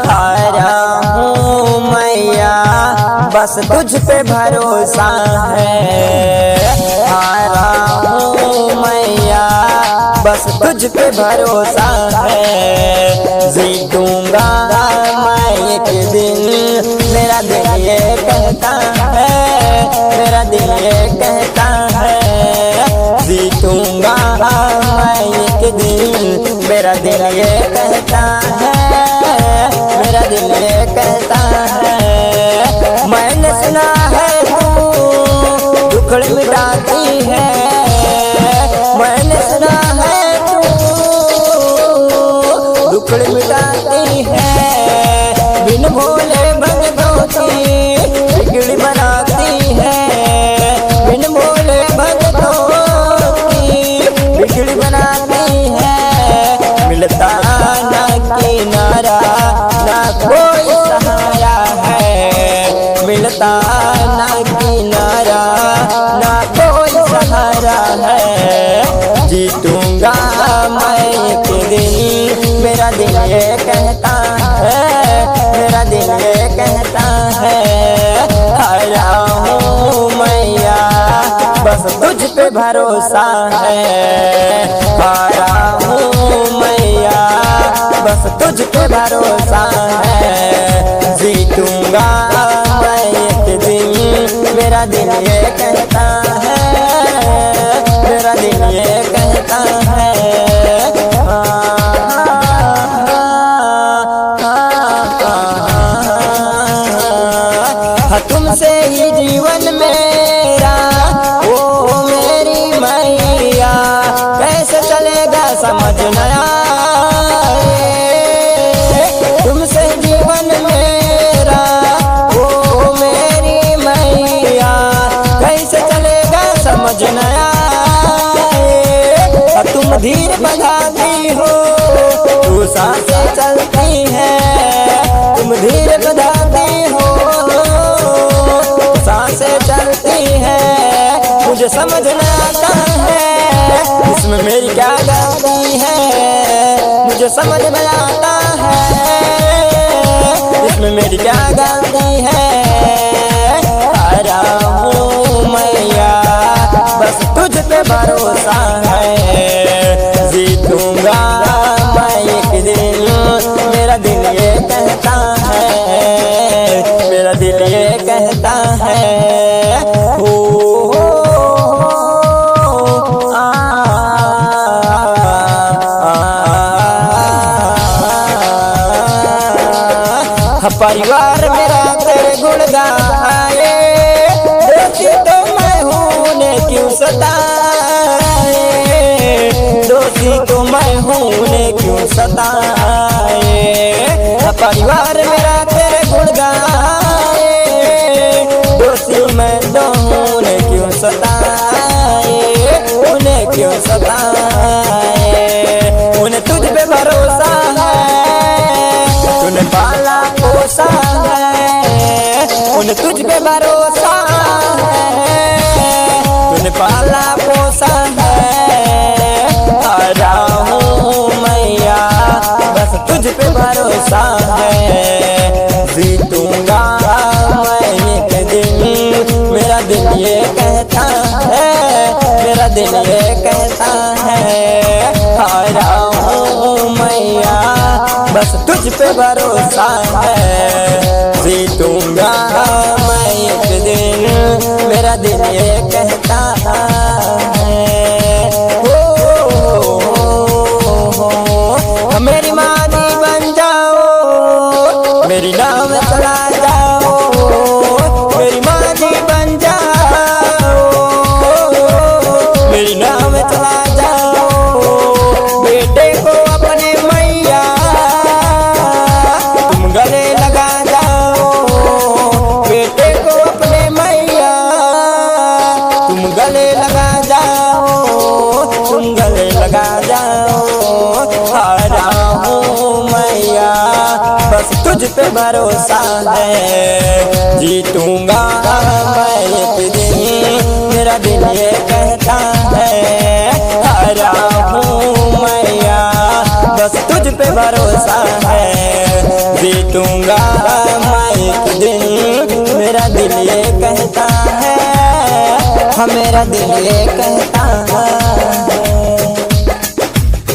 हारा हूँ मैया बस तुझ पे भरोसा है। हारा हूँ मैया बस तुझ पे भरोसा है। जीतूंगा मैं एक दिन, मेरा दिल ये कहता है, मेरा दिल ये कहता है। जीतूंगा मैं एक दिन, मेरा दिल ये कहता है, मेरा दिल ये कहता है। मैंने सुना है तू दुखड़ मिटाती है, मैंने सुना है तू दुखड़ मिटाती है। बिन भोले भगतों की बिगड़ी बनाती है, बिन भोले भगतों की बिगड़ी बनाती है। मिलता ना किनारा ना कोई सहारा है, मिलता ना किनारा ना कोई सहारा है। जीतूंगा मैं एक दिन, मेरा दिल ये कहता है, मेरा दिल ये कहता है। हारा हूँ मैया बस तुझ पे भरोसा है। हारा हूँ मैया बस तुझ पे भरोसा है। जीतूंगा मैं एक दिन, मेरा दिल ये कहता है, मेरा दिल ये कहता है। तुमसे ही जीवन मेरा ओ मेरी मैया, कैसे चलेगा समझ न आए। तुमसे जीवन मेरा ओ मेरी मैया, कैसे चलेगा समझ न आए। तुम धीर बधाती हो तू सांसें चलती है, तुम धीर बधाती हो सांसें चलती है। मुझे समझ न आता है इसमें मेरी क्या गलती है, मुझे समझ में आता है इसमें मेरी क्या गलती है। हारा हूँ मैया बस तुझ पे भरोसा है। जीतूंगा मैं एक दिन, मेरा दिल ये कहता है, मेरा दिल ये कहता है। परिवार मेरा तेरे गुण गाए, दोषी तो मैं हूँ ने क्यों सताए, दोषी तो मैं हूँ ने क्यों सताए। परिवार मेरा तेरे गुण गाए, दोषी मैं तो हूँ ने क्यों सताए, उन्हें क्यों सताए। उन्हें तुझ पे भरोसा है, तूने पाला पोसा है, उन्हें तुझ पे भरोसा है, तूने पाला पोसा है। हारा हूँ मैया बस तुझ पे भरोसा है। जीतूंगा मैं एक दिन, मेरा दिल ये कहता है, मेरा दिल ये कहता है। हारा हूँ मैया बस तुझ पे भरोसा है। जीतूंगा मैं एक दिन, मेरा दिल ये कहता है। मेरी मानी बन जाओ, मेरी नाम चला जाओ, मेरी मानी बन जाओ, मेरी नाम चला जाओ। बेटे को अपने मैया तुम गले लगा जाओ, बेटे को अपने मैया तुम गले लगा जाओ, तुम गले लगा जाओ। हारा हूँ मैया बस तुझ पे भरोसा है। जीतूंगा मैं एक दिन, मेरा दिल ये कहता है। हारा हूँ मैया पे भरोसा है, जीतूंगा मैं एक दिन, मेरा दिल ये कहता है, हाँ मेरा दिल ये कहता है।